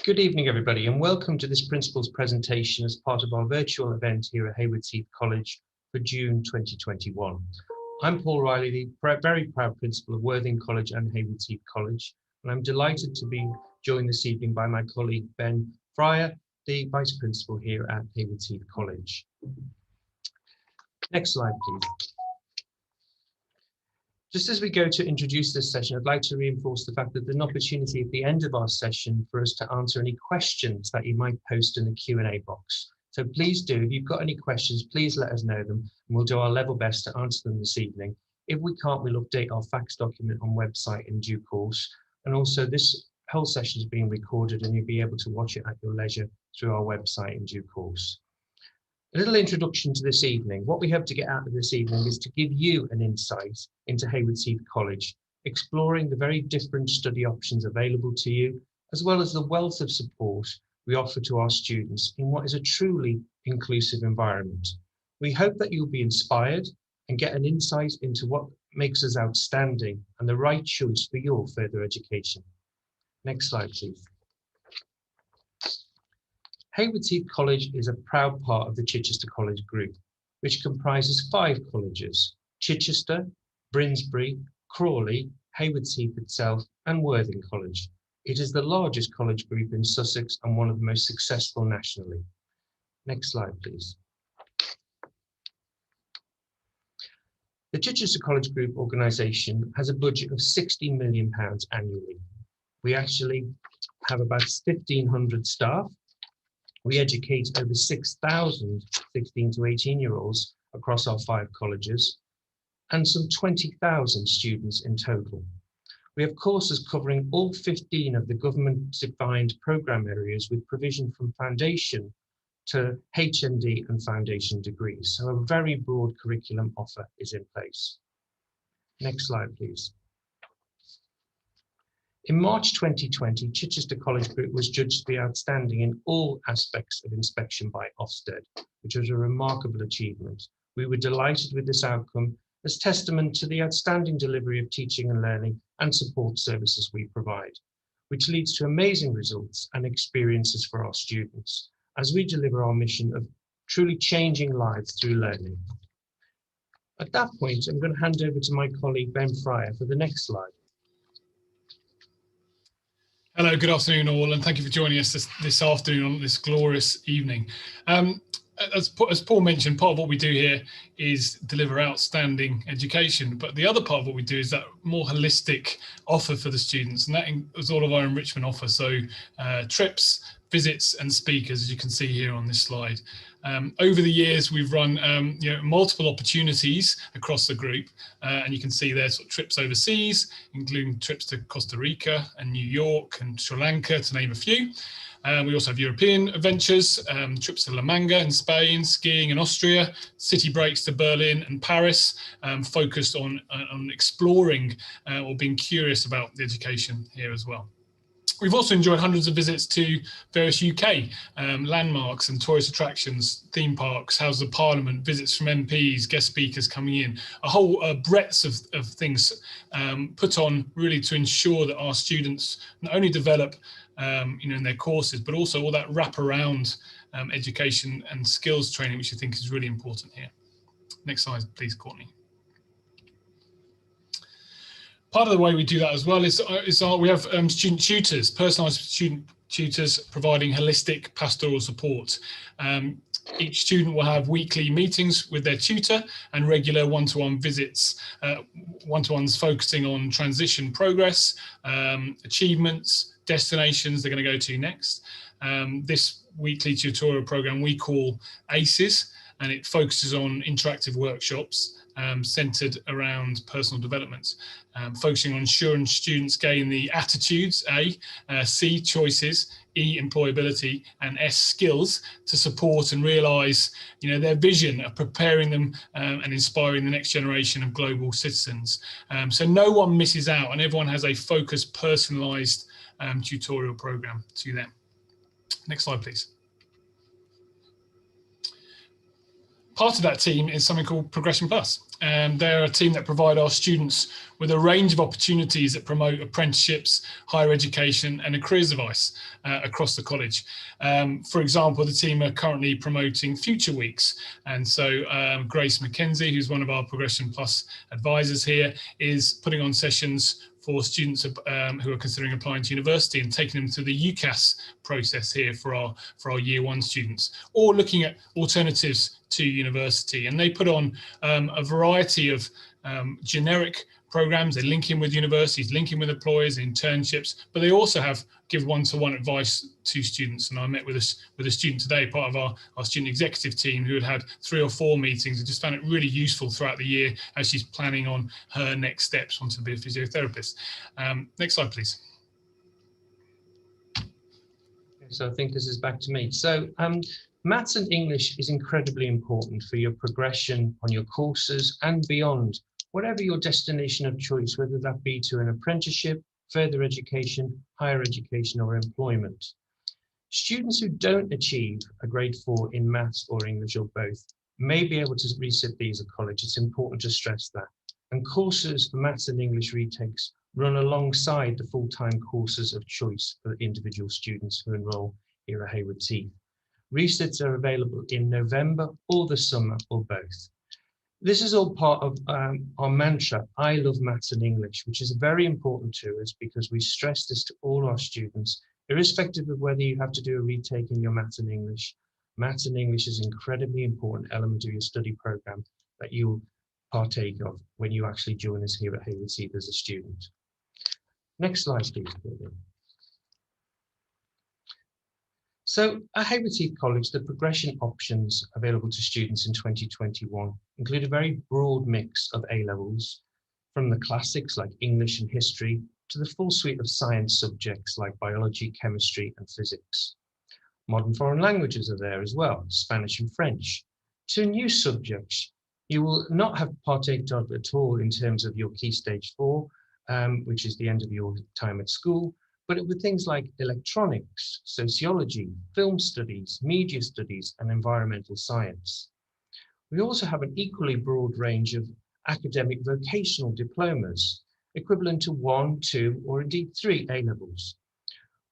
Good evening, everybody, and welcome to this Principal's presentation as part of our virtual event here at Haywards-Heath College for June 2021. I'm Paul Riley, the very proud Principal of Worthing College and Haywards-Heath College, and I'm delighted to be joined this evening by my colleague Ben Fryer, the Vice Principal here at Haywards-Heath College. Next slide, please. Just as we go to introduce this session, I'd like to reinforce the fact that there's an opportunity at the end of our session for us to answer any questions that you might post in the Q&A box. So please do, if you've got any questions, please let us know them and we'll do our level best to answer them this evening. If we can't, we'll update our facts document on website in due course. And also this whole session is being recorded and you'll be able to watch it at your leisure through our website in due course. A little introduction to this evening. What we hope to get out of this evening is to give you an insight into Haywards-Heath College, exploring the very different study options available to you, as well as the wealth of support we offer to our students in what is a truly inclusive environment. We hope that you'll be inspired and get an insight into what makes us outstanding and the right choice for your further education. Next slide, please. Haywards-Heath College is a proud part of the Chichester College Group, which comprises 5 colleges: Chichester, Brinsbury, Crawley, Haywards-Heath itself, and Worthing College. It is the largest college group in Sussex and one of the most successful nationally. Next slide, please. The Chichester College Group organisation has a budget of £60 million annually. We actually have about 1,500 staff. We educate over 6,000 16 to 18-year-olds across our 5 colleges and some 20,000 students in total. We have courses covering all 15 of the government-defined programme areas with provision from foundation to HND and foundation degrees. So a very broad curriculum offer is in place. Next slide, please. In March 2020, Chichester College Group was judged to be outstanding in all aspects of inspection by Ofsted, which was a remarkable achievement. We were delighted with this outcome as testament to the outstanding delivery of teaching and learning and support services we provide, which leads to amazing results and experiences for our students as we deliver our mission of truly changing lives through learning. At that point, I'm going to hand over to my colleague Ben Fryer for the next slide. Hello, good afternoon all, and thank you for joining us this afternoon on this glorious evening. As Paul mentioned, part of what we do here is deliver outstanding education, but the other part of what we do is that more holistic offer for the students, and that is all of our enrichment offer. So trips, visits and speakers, as you can see here on this slide. Over the years, we've run multiple opportunities across the group, and you can see there sort of trips overseas, including trips to Costa Rica and New York and Sri Lanka, to name a few. We also have European adventures, trips to La Manga in Spain, skiing in Austria, city breaks to Berlin and Paris, focused on exploring or being curious about the education here as well. We've also enjoyed hundreds of visits to various UK landmarks and tourist attractions, theme parks, Houses of Parliament, visits from MPs, guest speakers coming in, a whole breadth of things put on really to ensure that our students not only develop in their courses, but also all that wraparound education and skills training, which I think is really important here. Next slide, please, Courtney. Part of the way we do that as well is we have student tutors, personalised student tutors providing holistic pastoral support. Each student will have weekly meetings with their tutor and regular one-to-one visits, one-to-ones focusing on transition progress, achievements, destinations they're going to go to next. This weekly tutorial programme we call ACES, and it focuses on interactive workshops centred around personal development, focusing on ensuring students gain the attitudes, A, C, choices, E, employability, and S, skills to support and realise their vision of preparing them and inspiring the next generation of global citizens. So no one misses out and everyone has a focused, personalised tutorial programme to them. Next slide, please. Part of that team is something called Progression Plus, and they're a team that provide our students with a range of opportunities that promote apprenticeships, higher education and a careers advice across the college. For example, the team are currently promoting Future Weeks, and so Grace McKenzie, who's one of our Progression Plus advisors here, is putting on sessions for students who are considering applying to university and taking them through the UCAS process here for our year one students, or looking at alternatives to university. And they put on a variety of generic programs. They link in with universities, link in with employers, internships, but they also give one-to-one advice to students. And I met with a student today, part of our student executive team, who had 3 or 4 meetings and just found it really useful throughout the year as she's planning on her next steps onto be a physiotherapist. Next slide, please. So I think this is back to me. So maths and English is incredibly important for your progression on your courses and beyond, whatever your destination of choice, whether that be to an apprenticeship, further education, higher education, or employment. Students who don't achieve a grade 4 in maths or English or both may be able to resit these at college. It's important to stress that. And courses for maths and English retakes run alongside the full-time courses of choice for individual students who enroll here at Hayward Heath. Resits are available in November or the summer or both. This is all part of our mantra, I love maths and English, which is very important to us because we stress this to all our students, irrespective of whether you have to do a retake in your maths and English. Maths and English is an incredibly important element of your study program that you'll partake of when you actually join us here at Hayward Heath as a student. Next slide, please. So at Hayward Heath College, the progression options available to students in 2021 include a very broad mix of A-levels, from the classics like English and history to the full suite of science subjects like biology, chemistry and physics. Modern foreign languages are there as well, Spanish and French. 2 new subjects you will not have partaked of at all in terms of your Key Stage 4, which is the end of your time at school, but with things like electronics, sociology, film studies, media studies, and environmental science. We also have an equally broad range of academic vocational diplomas, equivalent to 1, 2, or indeed 3 A-levels.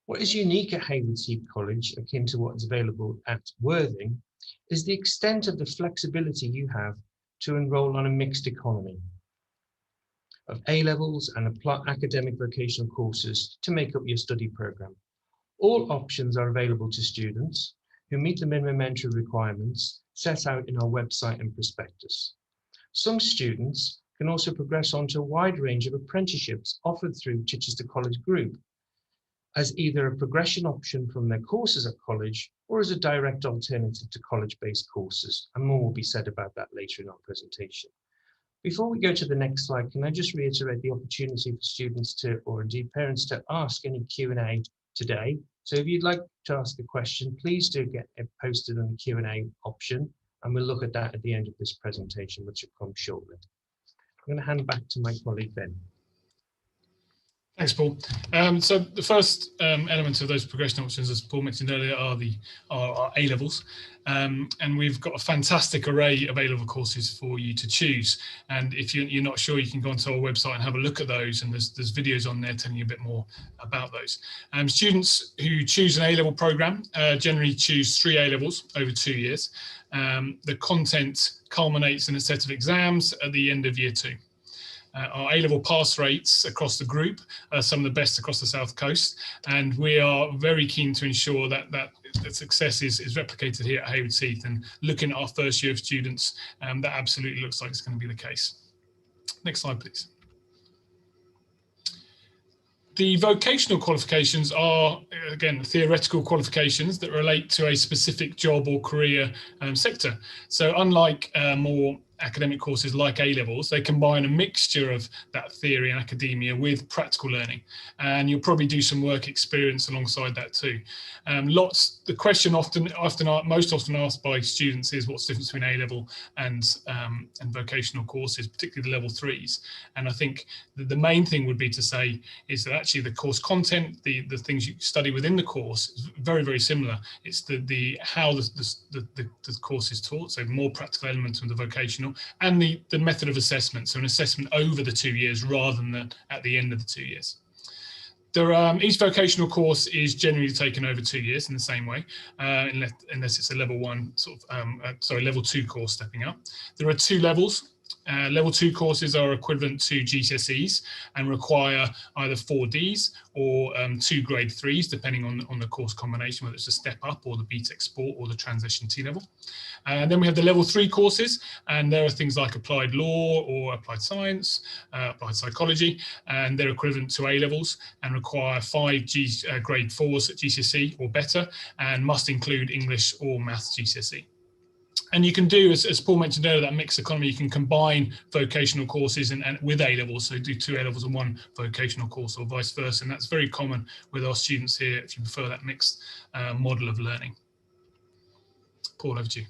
What is unique at Hayward Heath College, akin to what is available at Worthing, is the extent of the flexibility you have to enroll on a mixed economy of A-levels and academic vocational courses to make up your study program. All options are available to students who meet the minimum entry requirements set out in our website and prospectus. Some students can also progress onto a wide range of apprenticeships offered through Chichester College Group as either a progression option from their courses at college or as a direct alternative to college-based courses, and more will be said about that later in our presentation. Before we go to the next slide, can I just reiterate the opportunity for students to, or indeed parents, to ask any Q&A today. So if you'd like to ask a question, please do get it posted on the Q&A option, and we'll look at that at the end of this presentation, which will come shortly. I'm going to hand back to my colleague, Ben. Thanks, Paul. So the first element of those progression options, as Paul mentioned earlier, are our A-levels. And we've got a fantastic array of A-level courses for you to choose. And if you're not sure, you can go onto our website and have a look at those. And there's videos on there telling you a bit more about those. Students who choose an A-level program generally choose 3 A-levels over 2 years. The content culminates in a set of exams at the end of year 2. Our A-level pass rates across the group are some of the best across the South Coast, and we are very keen to ensure that success is replicated here at Hayward Heath. And looking at our first year of students, that absolutely looks like it's going to be the case. Next slide, please. The vocational qualifications are, again, theoretical qualifications that relate to a specific job or career sector. So unlike more academic courses like A-levels, they combine a mixture of that theory and academia with practical learning, and you'll probably do some work experience alongside that too. The question most often asked by students is what's the difference between A-level and vocational courses, particularly the level 3s. And I think the main thing would be to say is that actually the course content, the things you study within the course is very, very similar. It's how the course is taught, so more practical elements of the vocational, and the method of assessment, so an assessment over the 2 years rather than at the end of the 2 years. Each vocational course is generally taken over 2 years in the same way, unless it's a level 1 level 2 course stepping up. There are 2 levels. Level 2 courses are equivalent to GCSEs and require either 4Ds or 2 grade 3s, depending on the course combination, whether it's a step up or the BTEC Sport or the transition T-level. And then we have the level 3 courses, and there are things like applied law or applied science, applied psychology, and they're equivalent to A-levels and require 5 grade 4s at GCSE or better, and must include English or Maths GCSE. And you can do, as Paul mentioned earlier, that mixed economy. You can combine vocational courses and with A-levels, so do 2 A-levels and 1 vocational course or vice versa. And that's very common with our students here, if you prefer that mixed model of learning. Paul, over to you.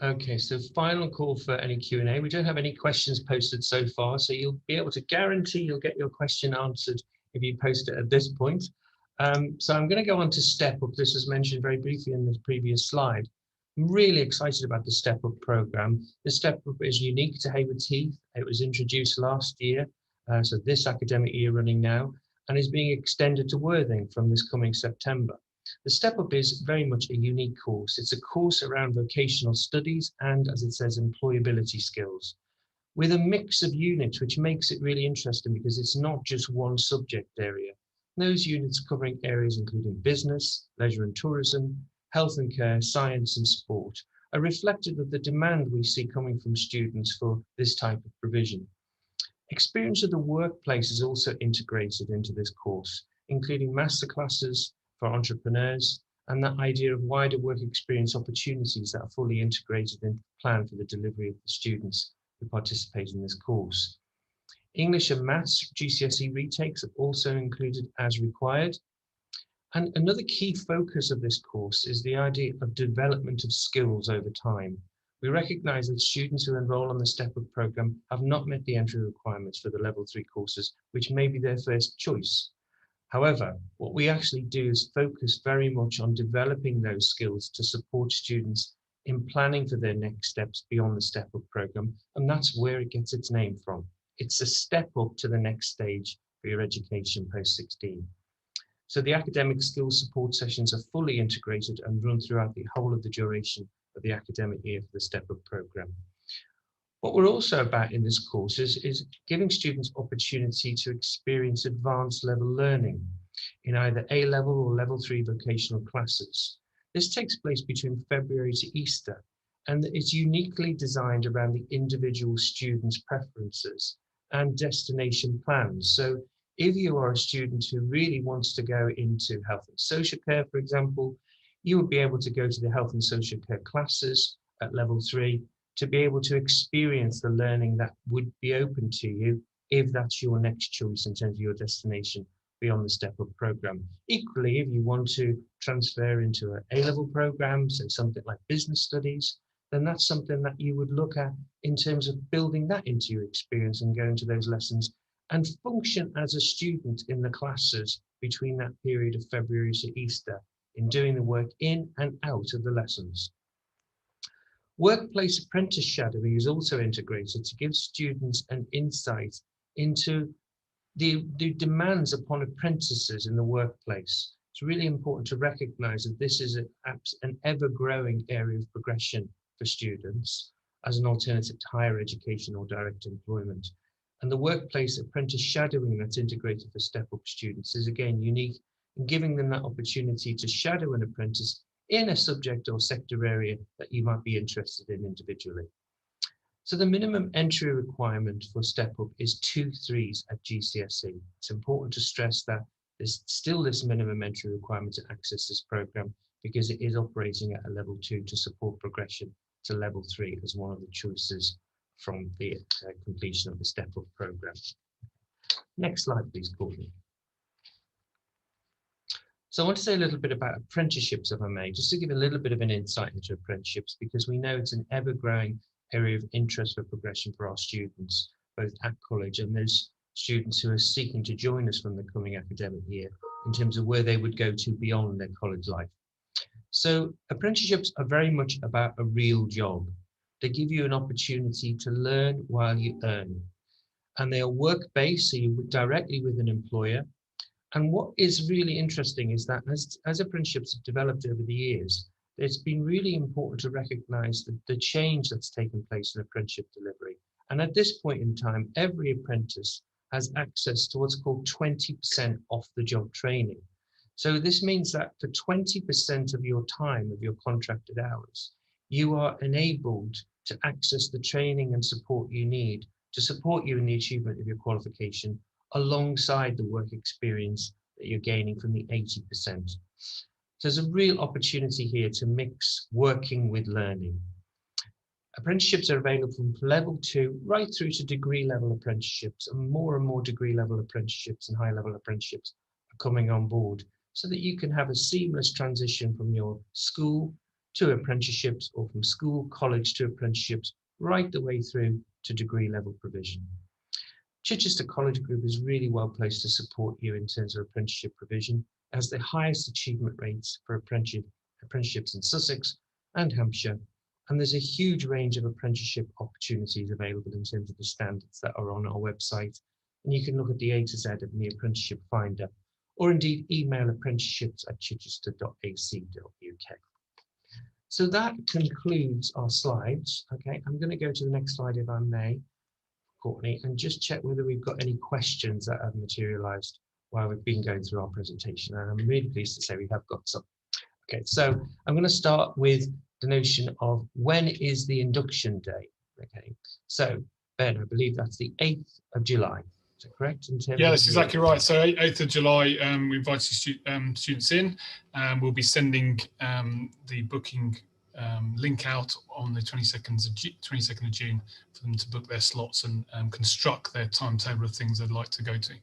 Okay, so final call for any Q&A. We don't have any questions posted so far, so you'll be able to guarantee you'll get your question answered if you post it at this point. So I'm going to go on to Step Up. This was mentioned very briefly in the previous slide. I'm really excited about the Step Up programme. The Step Up is unique to Hayward Heath. It was introduced last year, so this academic year running now, and is being extended to Worthing from this coming September. The Step Up is very much a unique course. It's a course around vocational studies and, as it says, employability skills, with a mix of units, which makes it really interesting because it's not just one subject area. Those units covering areas including business, leisure and tourism, health and care, science and sport are reflective of the demand we see coming from students for this type of provision. Experience of the workplace is also integrated into this course, including masterclasses for entrepreneurs and that idea of wider work experience opportunities that are fully integrated into the plan for the delivery of the students who participate in this course. English and Maths GCSE retakes are also included as required. And another key focus of this course is the idea of development of skills over time. We recognise that students who enrol on the Step Up programme have not met the entry requirements for the level 3 courses, which may be their first choice. However, what we actually do is focus very much on developing those skills to support students in planning for their next steps beyond the Step Up programme, and that's where it gets its name from. It's a step up to the next stage for your education post-16. So the academic skills support sessions are fully integrated and run throughout the whole of the duration of the academic year for the Step Up programme. What we're also about in this course is giving students opportunity to experience advanced level learning in either A-level or level 3 vocational classes. This takes place between February to Easter, and it's uniquely designed around the individual students' preferences and destination plans. So if you are a student who really wants to go into health and social care, for example, you would be able to go to the health and social care classes at level 3 to be able to experience the learning that would be open to you if that's your next choice in terms of your destination beyond the Step Up programme. Equally, if you want to transfer into an A-level programme, so something like business studies, then that's something that you would look at in terms of building that into your experience and going to those lessons and function as a student in the classes between that period of February to Easter in doing the work in and out of the lessons. Workplace apprentice shadowing is also integrated to give students an insight into the demands upon apprentices in the workplace. It's really important to recognise that this is an ever-growing area of progression for students as an alternative to higher education or direct employment. And the workplace apprentice shadowing that's integrated for Step Up students is again unique in giving them that opportunity to shadow an apprentice in a subject or sector area that you might be interested in individually. So the minimum entry requirement for Step Up is 2 3s at GCSE. It's important to stress that there's still this minimum entry requirement to access this programme because it is operating at a level 2 to support progression to level 3 as one of the choices from the completion of the Step Up programme. Next slide, please, Courtney. So I want to say a little bit about apprenticeships, if I may, just to give a little bit of an insight into apprenticeships, because we know it's an ever-growing area of interest for progression for our students, both at college and those students who are seeking to join us from the coming academic year in terms of where they would go to beyond their college life. So apprenticeships are very much about a real job. They give you an opportunity to learn while you earn. And they are work-based, so you work directly with an employer. And what is really interesting is that as apprenticeships have developed over the years, it's been really important to recognise the change that's taken place in apprenticeship delivery. And at this point in time, every apprentice has access to what's called 20% off the job training. So this means that for 20% of your time, of your contracted hours, you are enabled to access the training and support you need to support you in the achievement of your qualification alongside the work experience that you're gaining from the 80%. So there's a real opportunity here to mix working with learning. Apprenticeships are available from level 2 right through to degree level apprenticeships, and more degree level apprenticeships and high level apprenticeships are coming on board so that you can have a seamless transition from your school to apprenticeships, or from school, college to apprenticeships, right the way through to degree level provision. Chichester College Group is really well placed to support you in terms of apprenticeship provision, as the highest achievement rates for apprenticeships in Sussex and Hampshire. And there's a huge range of apprenticeship opportunities available in terms of the standards that are on our website. And you can look at the A to Z of the Apprenticeship Finder, or indeed email apprenticeships@chichester.ac.uk. So that concludes our slides. Okay, I'm going to go to the next slide if I may, Courtney, and just check whether we've got any questions that have materialised while we've been going through our presentation. And I'm really pleased to say we have got some. Okay, so I'm going to start with the notion of when is the induction day. Okay, so Ben, I believe that's the 8th of July. Is that correct? Yeah, that's exactly right. So 8th of July, we invited students in. We'll be sending the booking link out on the 22nd of June for them to book their slots and construct their timetable of things they'd like to go to.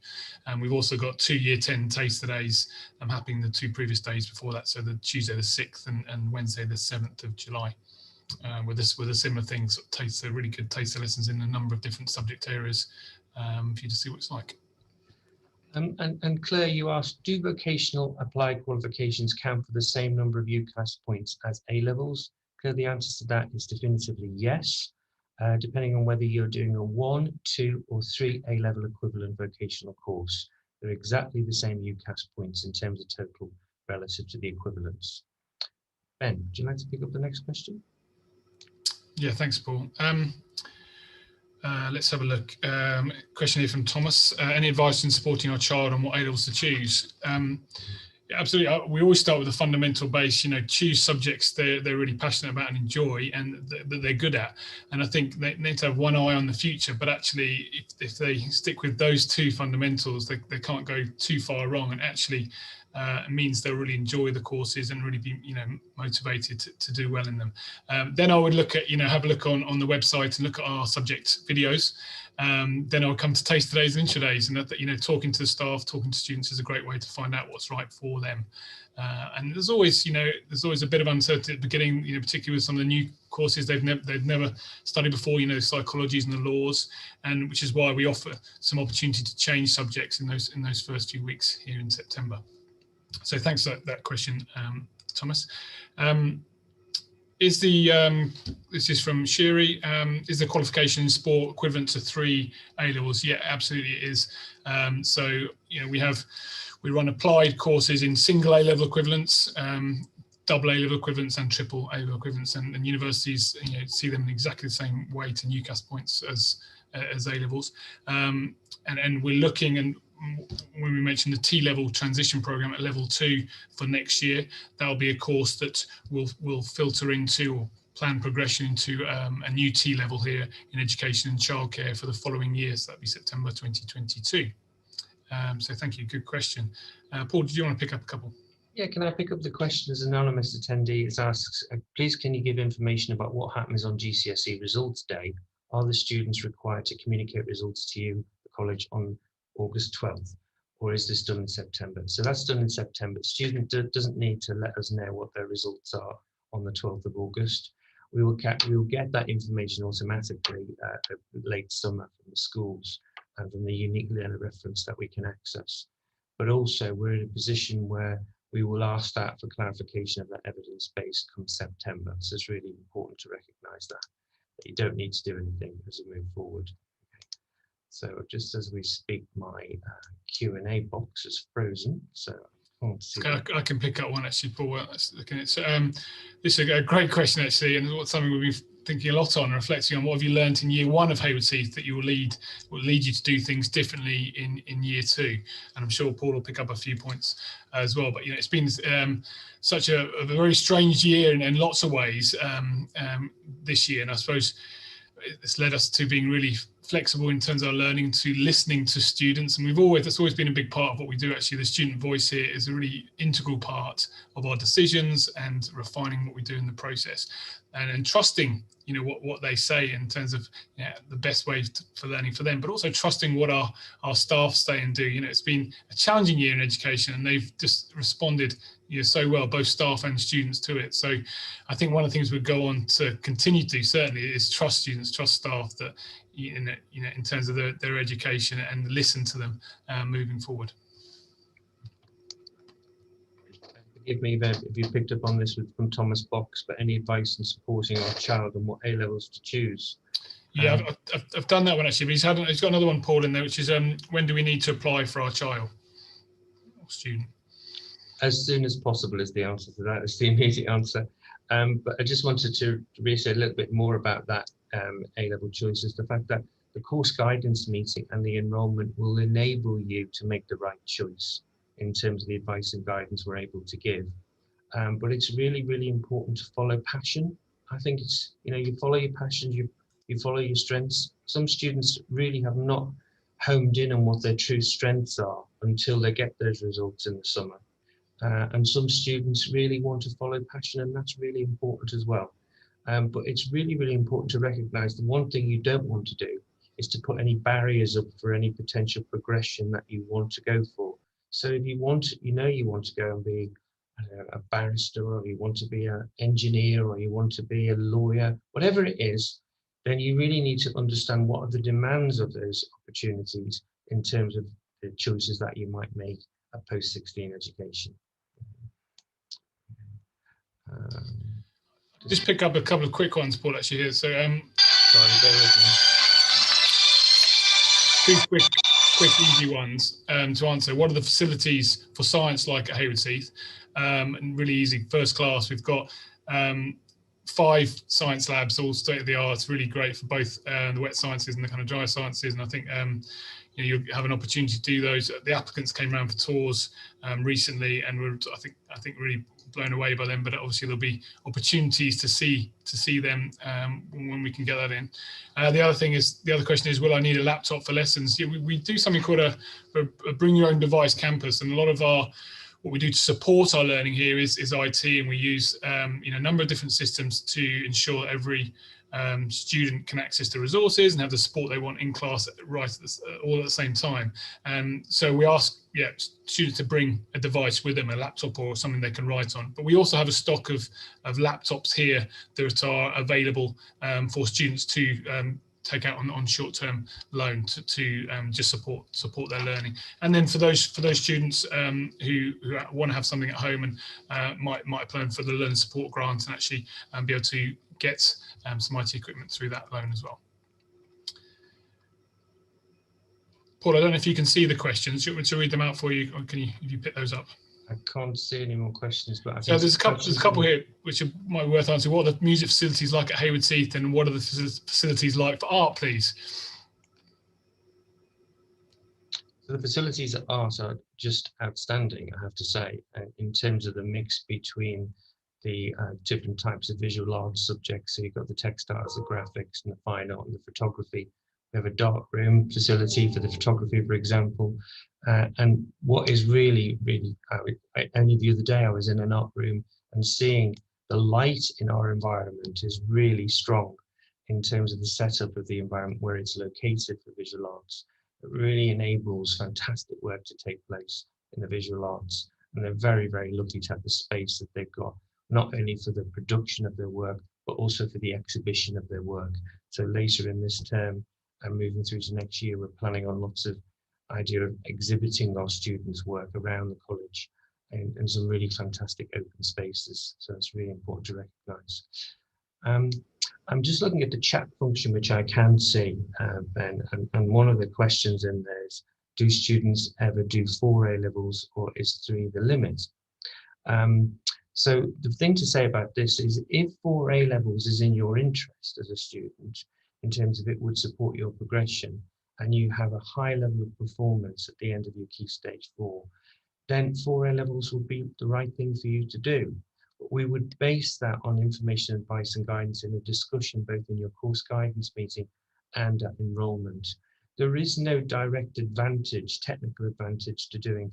And we've also got 2 Year 10 taster days happening the 2 previous days before that, so the Tuesday the 6th and Wednesday the 7th of July. With a similar thing, sort of taster, really good taster lessons in a number of different subject areas for you to see what it's like. And Claire, you asked, do vocational applied qualifications count for the same number of UCAS points as A-levels? Claire, the answer to that is definitively yes, depending on whether you're doing a 1, 2 or 3 A-level equivalent vocational course. They're exactly the same UCAS points in terms of total relative to the equivalents. Ben, would you like to pick up the next question? Yeah, thanks, Paul. Let's have a look. Question here from Thomas. Any advice in supporting our child on what A-levels to choose? Yeah, absolutely. We always start with a fundamental base, choose subjects they're really passionate about and enjoy and that they're good at. And I think they need to have one eye on the future, but actually if they stick with those 2 fundamentals, they can't go too far wrong, and actually it means they'll really enjoy the courses and really be motivated to do well in them. Then I would look at have a look on the website and look at our subject videos. Then I would come to taster days and intro days, and that talking to the staff, talking to students is a great way to find out what's right for them. And there's always a bit of uncertainty at the beginning, particularly with some of the new courses they've never studied before, psychologies and the laws, and which is why we offer some opportunity to change subjects in those first few weeks here in September. So thanks for that question, Thomas. This is from Shiri. Is the qualification in sport equivalent to 3 A-levels? Yeah, absolutely it is. So we run applied courses in single A-level equivalents, double A-level equivalents and triple A-level equivalents, and universities see them in exactly the same weight and UCAS points as A-levels. And we're looking, and when we mentioned the T-level transition program at level 2 for next year, that'll be a course that will filter into or plan progression into a new T-level here in education and childcare for the following year. So that'll be September 2022. So thank you, good question. Paul, did you want to pick up a couple? Yeah, can I pick up the question? As anonymous attendee is asks, please can you give information about what happens on GCSE results day? Are the students required to communicate results to you, the college, on August 12th, or is this done in September? So that's done in September. The student doesn't need to let us know what their results are on the 12th of August. We will get that information automatically late summer from the schools and from the unique learner reference that we can access. But also we're in a position where we will ask that for clarification of that evidence base come September. So it's really important to recognise that you don't need to do anything as we move forward. Okay. So just as we speak, my Q&A box is frozen. So I can pick up one actually, Paul. Looking at so, this is a great question actually, and it's something we've been thinking a lot on, reflecting on what have you learned in year one of Hayward Heath that will lead you to do things differently in year two. And I'm sure Paul will pick up a few points as well. But it's been such a very strange year in lots of ways this year, and I suppose it's led us to being really flexible in terms of our learning, to listening to students, and that's always been a big part of what we do. Actually, the student voice here is a really integral part of our decisions and refining what we do in the process, and trusting what they say in terms of the best way for learning for them, but also trusting what our staff say and do. It's been a challenging year in education, and they've just responded so well, both staff and students, to it. So I think one of the things we go on to continue to do certainly is trust students, trust staff, that in terms of their education, and listen to them moving forward. Forgive me if you picked up on this from Thomas Box, but any advice in supporting our child on what A levels to choose? Yeah, I've done that one actually, but he's got another one, Paul, in there, which is when do we need to apply for our child or student? As soon as possible is the answer to that. It's the immediate answer. But I just wanted to really say a little bit more about that A-level choices. The fact that the course guidance meeting and the enrolment will enable you to make the right choice in terms of the advice and guidance we're able to give. But it's really, really important to follow passion. I think it's, you follow your passions, you follow your strengths. Some students really have not homed in on what their true strengths are until they get those results in the summer. And some students really want to follow passion, and that's really important as well. But it's really, really important to recognise the one thing you don't want to do is to put any barriers up for any potential progression that you want to go for. So if you want to go and be a barrister, or you want to be an engineer, or you want to be a lawyer, whatever it is, then you really need to understand what are the demands of those opportunities in terms of the choices that you might make at post-16 education. Just pick up a couple of quick ones, Paul, actually here. So sorry, bear with me. Two quick easy ones to answer. What are the facilities for science like at Hayward Heath? And really easy. First class, we've got 5 science labs, all state of the art. It's really great for both the wet sciences and the kind of dry sciences. And I think you'll have an opportunity to do those. The applicants came around for tours recently, and we're I think really blown away by them. But obviously there'll be opportunities to see them when we can get that in. The other question is, will I need a laptop for lessons? Yeah, we do something called a bring your own device campus, and a lot of what we do to support our learning here is IT, and we use a number of different systems to ensure every student can access the resources and have the support they want in class all at the same time. So we ask students to bring a device with them, a laptop or something they can write on. But we also have a stock of laptops here that are available for students to take out on short-term loan to just support their learning. And then for those students who want to have something at home and might apply for the learner support grant and actually be able to get some IT equipment through that loan as well. Paul, I don't know if you can see the questions. Do you want me to read them out for you, or if you pick those up? I can't see any more questions, but I think so there's a couple here which might be worth answering. What are the music facilities like at Hayward Heath, and what are the facilities like for art, please? So the facilities at art are just outstanding, I have to say, in terms of the mix between the different types of visual art subjects. So you've got the textiles, the graphics, and the fine art and the photography. We have a dark room facility for the photography, for example. And what is really, only the other day I was in an art room and seeing the light in our environment is really strong in terms of the setup of the environment where it's located for visual arts. It really enables fantastic work to take place in the visual arts. And they're very, very lucky to have the space that they've got, not only for the production of their work, but also for the exhibition of their work. So later in this term and moving through to next year, we're planning on lots of idea of exhibiting our students' work around the college in some really fantastic open spaces. So it's really important to recognise. I'm just looking at the chat function, which I can see, Ben, and one of the questions in there is, do students ever do 4 A-levels, or is 3 the limit? So the thing to say about this is, if 4 A-levels is in your interest as a student, in terms of it would support your progression, and you have a high level of performance at the end of your Key Stage 4, then 4 A-levels will be the right thing for you to do. But we would base that on information, advice and guidance in a discussion, both in your course guidance meeting and at enrolment. There is no direct advantage, technical advantage, to doing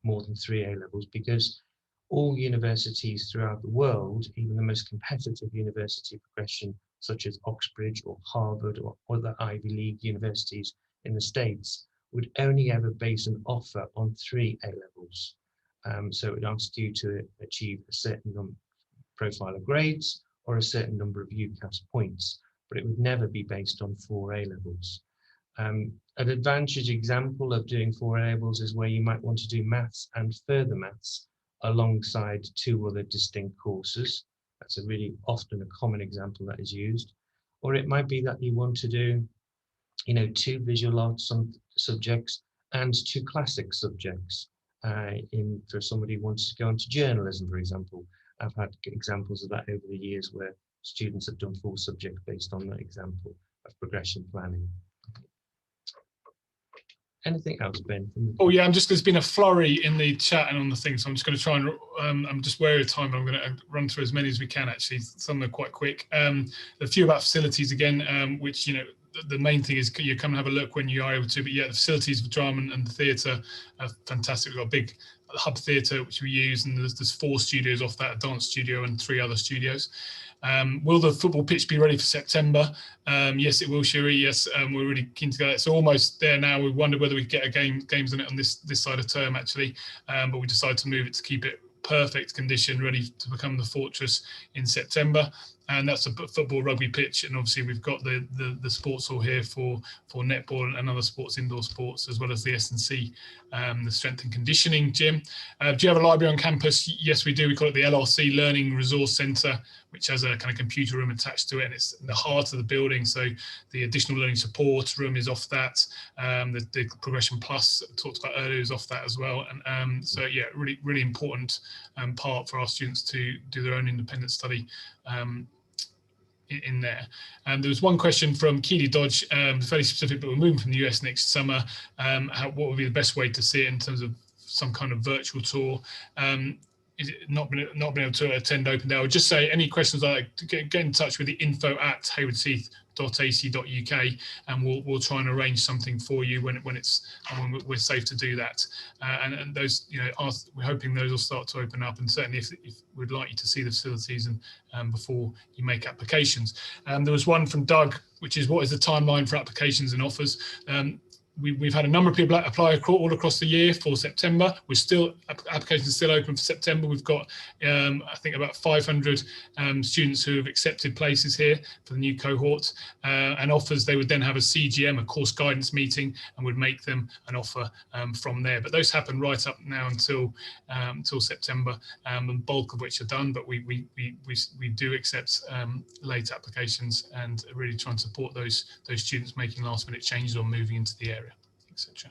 more than 3 A-levels, because all universities throughout the world, even the most competitive university progression, such as Oxbridge or Harvard or other Ivy League universities in the States, would only ever base an offer on 3 A-levels. So it asks you to achieve a certain profile of grades or a certain number of UCAS points, but it would never be based on 4 A-levels. An advantage example of doing 4 A-levels is where you might want to do maths and further maths alongside 2 other distinct courses. That's a really often a common example that is used. Or it might be that you want to do, 2 visual arts subjects and 2 classic subjects. For somebody who wants to go into journalism, for example. I've had examples of that over the years where students have done 4 subjects based on that example of progression planning. Anything else, Ben? Oh yeah, there's been a flurry in the chat and on the thing, so I'm just going to try and I'm just wary of time. I'm going to run through as many as we can. Actually, some are quite quick. A few about facilities again, which the main thing is you come and have a look when you are able to. But yeah, the facilities for drama and the theatre are fantastic. We've got a big hub theatre which we use, and there's 4 studios off that, a dance studio and 3 other studios. Will the football pitch be ready for September? Yes, it will, Shiri. Yes, we're really keen to go. It's almost there now. We wondered whether we could get games in it on this side of term, actually, but we decided to move it to keep it perfect condition, ready to become the fortress in September. And that's a football rugby pitch, and obviously we've got the sports hall here for netball and other sports, indoor sports, as well as the S&C, the strength and conditioning gym. Do you have a library on campus? Yes, we do. We call it the LRC Learning Resource Centre, which has a kind of computer room attached to it, and it's in the heart of the building. So the additional learning support room is off that. The Progression Plus talked about earlier is off that as well. And so yeah, really important part for our students to do their own independent study in there. And there was one question from Keely Dodge, fairly specific, but we're moving from the US next summer. What would be the best way to see it in terms of some kind of virtual tour? Is it not been able to attend open day? I would just say any questions like to get in touch with the info@haywardsheath.ac.uk, and we'll try and arrange something for you when we're safe to do that. And those, we're hoping those will start to open up, and certainly if we'd like you to see the facilities and before you make applications. There was one from Doug, which is, what is the timeline for applications and offers? We've had a number of people apply all across the year for September. Applications are still open for September. We've got, I think, about 500 students who have accepted places here for the new cohort. And offers, they would then have a CGM, a course guidance meeting, and would make them an offer from there. But those happen right up now until September, the bulk of which are done. But we do accept late applications and really try and support those students making last-minute changes or moving into the area, etc.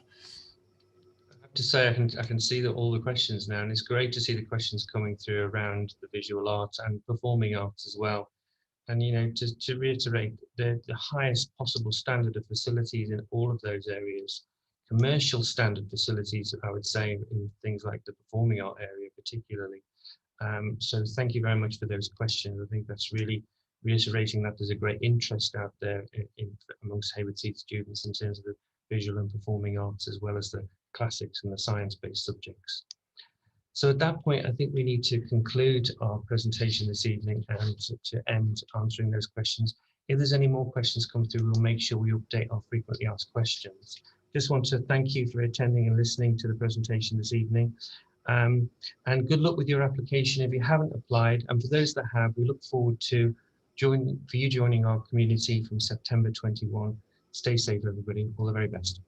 I have to say, I can see that all the questions now, and it's great to see the questions coming through around the visual arts and performing arts as well. And to reiterate, the highest possible standard of facilities in all of those areas, commercial standard facilities, I would say, in things like the performing art area particularly. So thank you very much for those questions. I think that's really reiterating that there's a great interest out there amongst Hayward Heath students in terms of the visual and performing arts, as well as the classics and the science-based subjects. So at that point, I think we need to conclude our presentation this evening and to end answering those questions. If there's any more questions come through, we'll make sure we update our frequently asked questions. Just want to thank you for attending and listening to the presentation this evening. And good luck with your application if you haven't applied. And for those that have, we look forward to joining our community from September 21. Stay safe, everybody. All the very best.